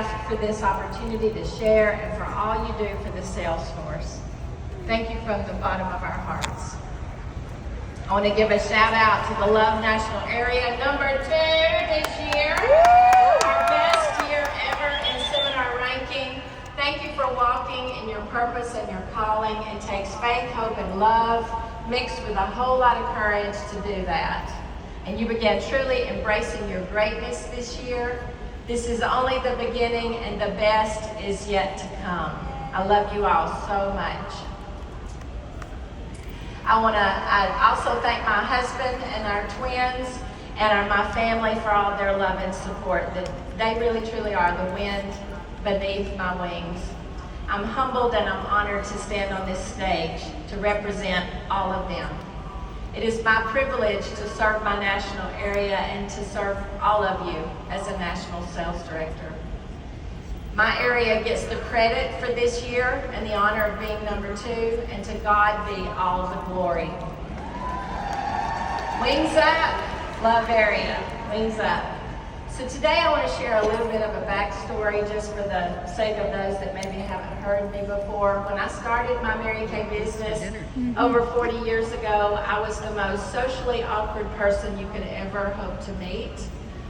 staff for this opportunity to share and for all you do for the sales force. Thank you from the bottom of our hearts. I want to give a shout out to the Love National Area number 2 this year. Our best year ever in seminar ranking. Thank you for walking in your purpose and your calling. It takes faith, hope, and love mixed with a whole lot of courage to do that. And you began truly embracing your greatness this year. This is only the beginning and the best is yet to come. I love you all so much. I also thank my husband and our twins and my family for all their love and support. They really truly are the wind beneath my wings. I'm humbled and I'm honored to stand on this stage to represent all of them. It is my privilege to serve my national area and to serve all of you as a national sales director. My area gets the credit for this year and the honor of being number 2, and to God be all the glory. Wings up, love area, wings up. So today I want to share a little bit of a backstory just for the sake of those that maybe haven't heard me before. When I started my Mary Kay business over 40 years ago, I was the most socially awkward person you could ever hope to meet.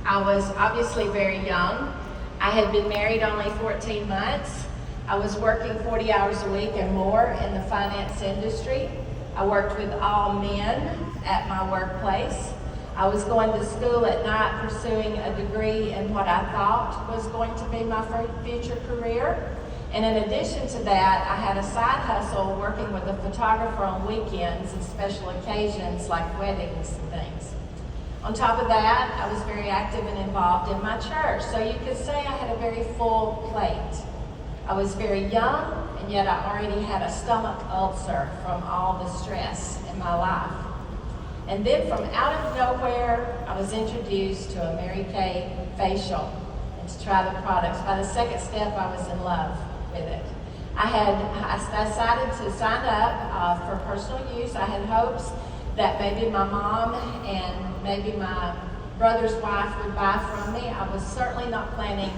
I was obviously very young. I had been married only 14 months. I was working 40 hours a week and more in the finance industry. I worked with all men at my workplace. I was going to school at night pursuing a degree in what I thought was going to be my future career. And in addition to that, I had a side hustle working with a photographer on weekends and special occasions like weddings and things. On top of that, I was very active and involved in my church. So you could say I had a very full plate. I was very young, and yet I already had a stomach ulcer from all the stress in my life. And then from out of nowhere, I was introduced to a Mary Kay facial and to try the products. By the second step, I was in love with it. I decided to sign up for personal use. I had hopes that maybe my mom and maybe my brother's wife would buy from me. I was certainly not planning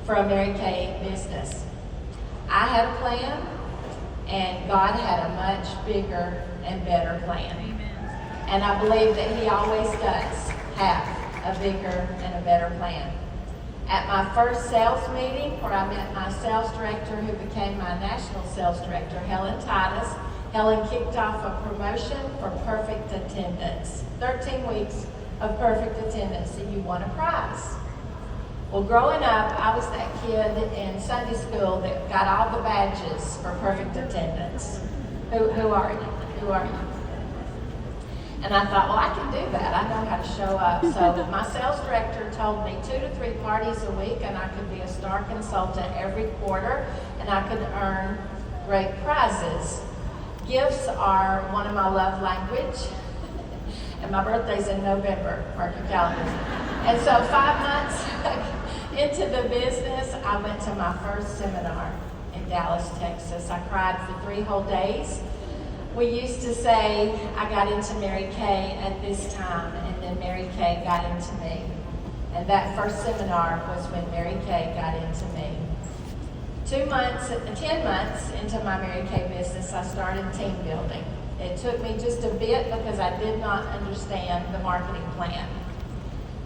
for a Mary Kay business. I had a plan, and God had a much bigger and better plan. And I believe that He always does have a bigger and a better plan. At my first sales meeting, where I met my sales director who became my national sales director, Helen Titus, Helen kicked off a promotion for perfect attendance. 13 weeks of perfect attendance, and you won a prize. Well, growing up, I was that kid in Sunday school that got all the badges for perfect attendance. Who are you? Who are you? And I thought, well, I can do that. I know how to show up. So my sales director told me 2 to 3 parties a week, and I could be a star consultant every quarter, and I could earn great prizes. Gifts are one of my love language, and my birthday's in November, mark your calendars. And so 5 months into the business, I went to my first seminar in Dallas, Texas. I cried for 3 whole days. We used to say, I got into Mary Kay at this time, and then Mary Kay got into me. And that first seminar was when Mary Kay got into me. 10 months into my Mary Kay business, I started team building. It took me just a bit because I did not understand the marketing plan.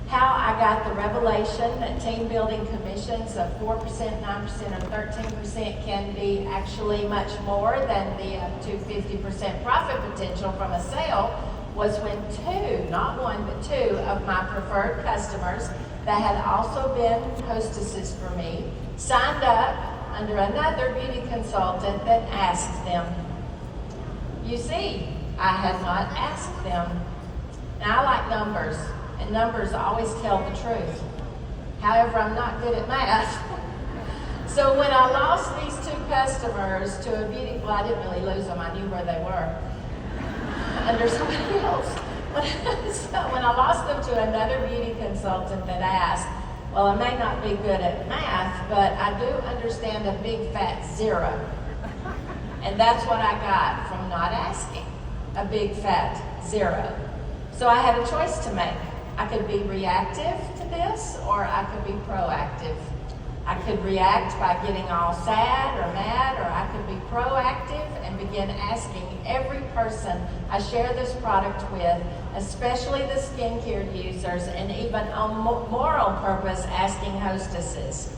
How I got the revelation that team building commissions of 4%, 9%, or 13% can be actually much more than the up to 50% profit potential from a sale was when 2, not 1, but 2 of my preferred customers that had also been hostesses for me signed up under another beauty consultant that asked them. You see, I had not asked them. Now I like numbers. And numbers always tell the truth. However, I'm not good at math. So when I lost these 2 customers to a beauty, well, I didn't really lose them. I knew where they were, under somebody else. So when I lost them to another beauty consultant that asked, well, I may not be good at math, but I do understand a big fat 0. And that's what I got from not asking, a big fat 0. So I had a choice to make. I could be reactive to this, or I could be proactive. I could react by getting all sad or mad, or I could be proactive and begin asking every person I share this product with, especially the skincare users, and even on moral purpose, asking hostesses.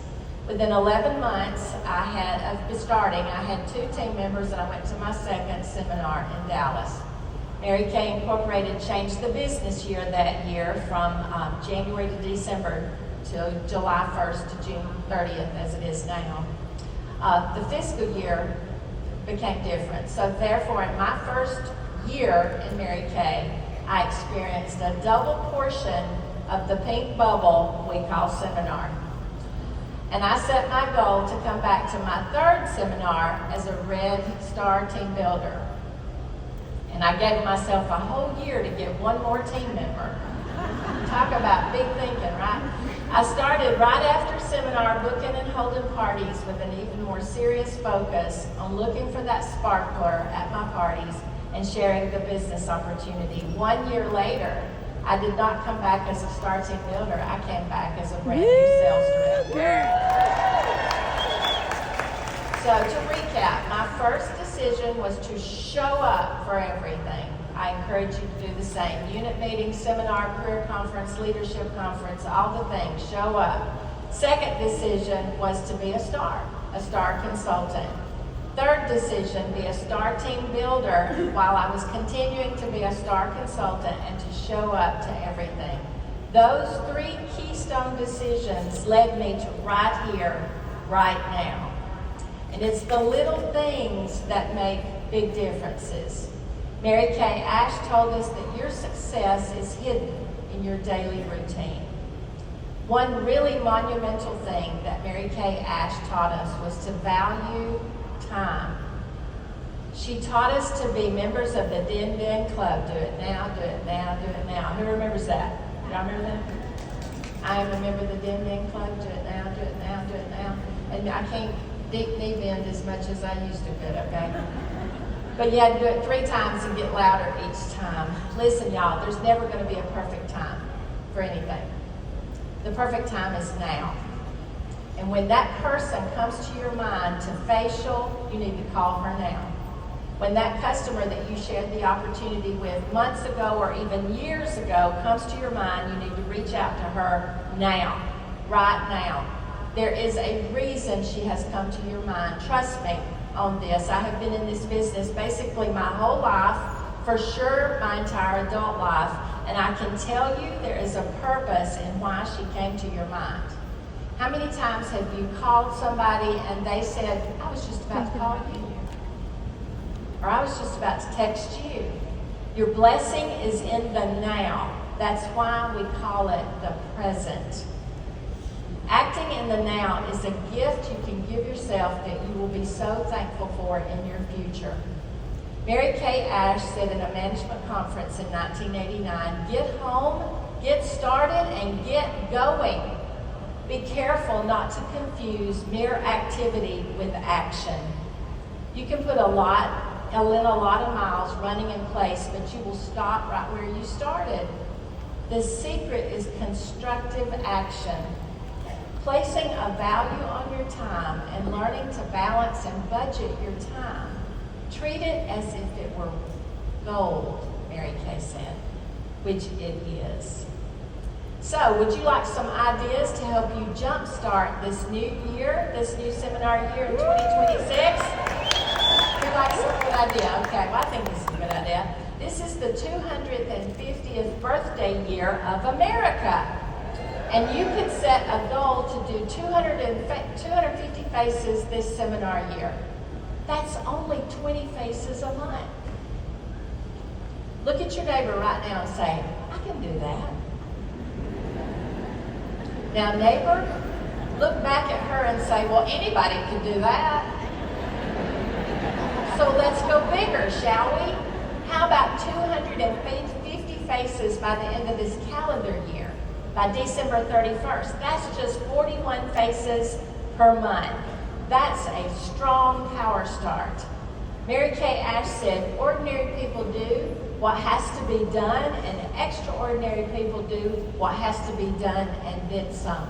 Within 11 months of starting, I had 2 team members, and I went to my second seminar in Dallas. Mary Kay Incorporated changed the business year that year from January to December to July 1st to June 30th, as it is now. The fiscal year became different. So therefore, in my first year in Mary Kay, I experienced a double portion of the pink bubble we call seminar. And I set my goal to come back to my 3rd seminar as a Red Star team builder. And I gave myself a whole year to get 1 more team member. Talk about big thinking, right? I started right after seminar booking and holding parties with an even more serious focus on looking for that sparkler at my parties and sharing the business opportunity. 1 year later, I did not come back as a Star team builder. I came back as a brand new sales director. So to recap, my first decision was to show up for everything. I encourage you to do the same. Unit meeting, seminar, career conference, leadership conference, all the things, show up. Second decision was to be a star consultant. Third decision, be a Star team builder while I was continuing to be a Star consultant and to show up to everything. Those 3 keystone decisions led me to right here, right now. And it's the little things that make big differences. Mary Kay Ash told us that your success is hidden in your daily routine. One really monumental thing that Mary Kay Ash taught us was to value time. She taught us to be members of the Din Din Club. Do it now, do it now, do it now. Who remembers that? Y'all remember that? I am a member of the Din Din Club. Do it now, do it now, do it now. And I can't deep knee bend as much as I used to could, okay? But you had to do it 3 times and get louder each time. Listen, y'all, there's never going to be a perfect time for anything. The perfect time is now. And when that person comes to your mind to facial, you need to call her now. When that customer that you shared the opportunity with months ago or even years ago comes to your mind, you need to reach out to her now, right now. There is a reason she has come to your mind. Trust me on this. I have been in this business basically my whole life, for sure my entire adult life, and I can tell you there is a purpose in why she came to your mind. How many times have you called somebody and they said, I was just about to call you, or I was just about to text you? Your blessing is in the now. That's why we call it the present. Acting in the now is a gift you can give yourself that you will be so thankful for in your future. Mary Kay Ash said in a management conference in 1989, get home, get started, and get going. Be careful not to confuse mere activity with action. You can put in a lot of miles running in place, but you will stop right where you started. The secret is constructive action. Placing a value on your time and learning to balance and budget your time. Treat it as if it were gold, Mary Kay said, which it is. So, would you like some ideas to help you jumpstart this new year, this new seminar year in 2026? You like some good idea? Okay, well, I think this is a good idea. This is the 250th birthday year of America. And you could set a goal to do 250 faces this seminar year. That's only 20 faces a month. Look at your neighbor right now and say, I can do that. Now, neighbor, look back at her and say, well, anybody can do that. So let's go bigger, shall we? How about 250 faces by the end of this calendar year? By December 31st. That's just 41 faces per month. That's a strong power start. Mary Kay Ash said, ordinary people do what has to be done, and extraordinary people do what has to be done and then some.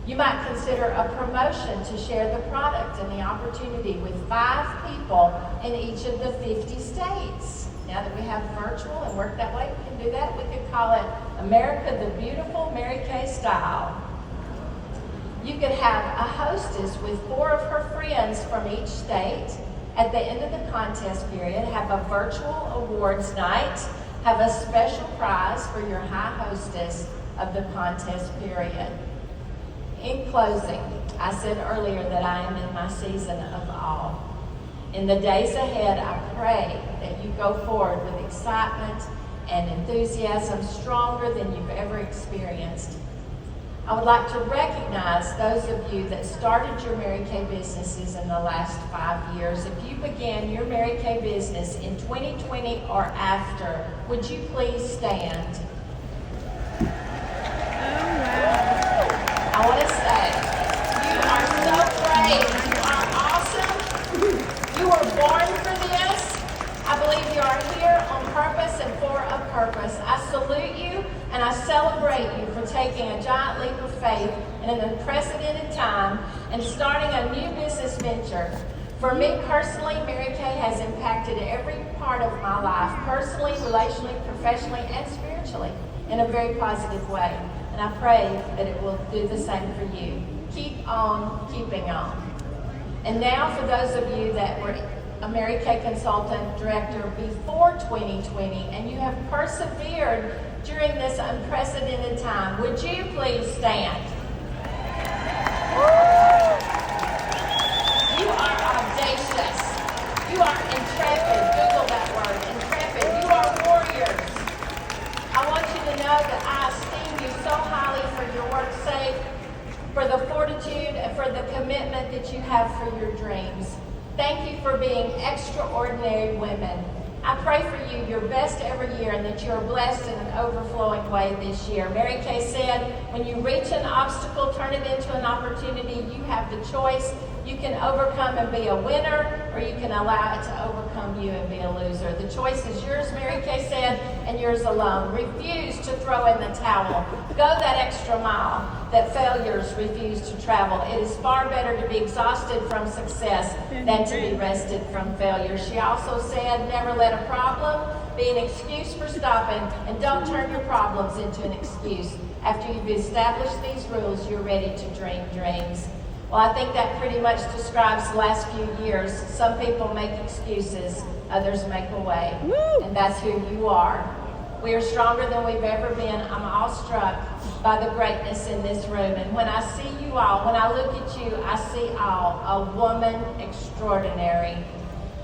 You might consider a promotion to share the product and the opportunity with 5 people in each of the 50 states. Now that we have virtual and work that way, we can do that. We could call it America the Beautiful Mary Kay Style. You could have a hostess with 4 of her friends from each state. At the end of the contest period, have a virtual awards night, have a special prize for your high hostess of the contest period. In closing, I said earlier that I am in my season of awe. In the days ahead, I pray that you go forward with excitement and enthusiasm stronger than you've ever experienced. I would like to recognize those of you that started your Mary Kay businesses in the last 5 years. If you began your Mary Kay business in 2020 or after, would you please stand? I want to say, you are so brave. You are awesome. You were born for this. I believe you are here on purpose and for a purpose. I salute you and I celebrate you for taking a giant leap of faith in an unprecedented time and starting a new business venture. For me personally, Mary Kay has impacted every part of my life, personally, relationally, professionally, and spiritually, in a very positive way. And I pray that it will do the same for you. Keep on keeping on. And now for those of you that were a Mary Kay consultant director before 2020 and you have persevered during this unprecedented time, would you please stand? You are audacious. You are intrepid. Google that word, intrepid. You are warriors. I want you to know that I esteem you so highly for your work sake, for the fortitude, and for the commitment that you have for your dreams. Thank you for being extraordinary women. I pray for you your best every year and that you are blessed in an overflowing way this year. Mary Kay said, when you reach an obstacle, turn it into an opportunity. You have the choice. You can overcome and be a winner, or you can allow it to overcome you and be a loser. The choice is yours, Mary Kay said, and yours alone. Refuse to throw in the towel. Go that extra mile that failures refuse to travel. It is far better to be exhausted from success than to be rested from failure. She also said, never let a problem be an excuse for stopping, and don't turn your problems into an excuse. After you've established these rules, you're ready to dream dreams. Well, I think that pretty much describes the last few years. Some people make excuses, others make a way. And that's who you are. We are stronger than we've ever been. I'm awestruck by the greatness in this room. And when I see you all, when I look at you, I see all a woman extraordinary.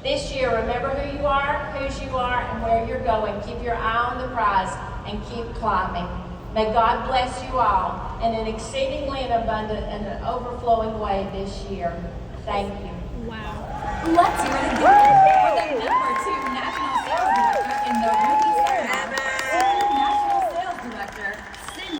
This year, remember who you are, whose you are, and where you're going. Keep your eye on the prize and keep climbing. May God bless you all in an exceedingly and abundant and an overflowing way this year. Thank you. Wow. Let's hear it again.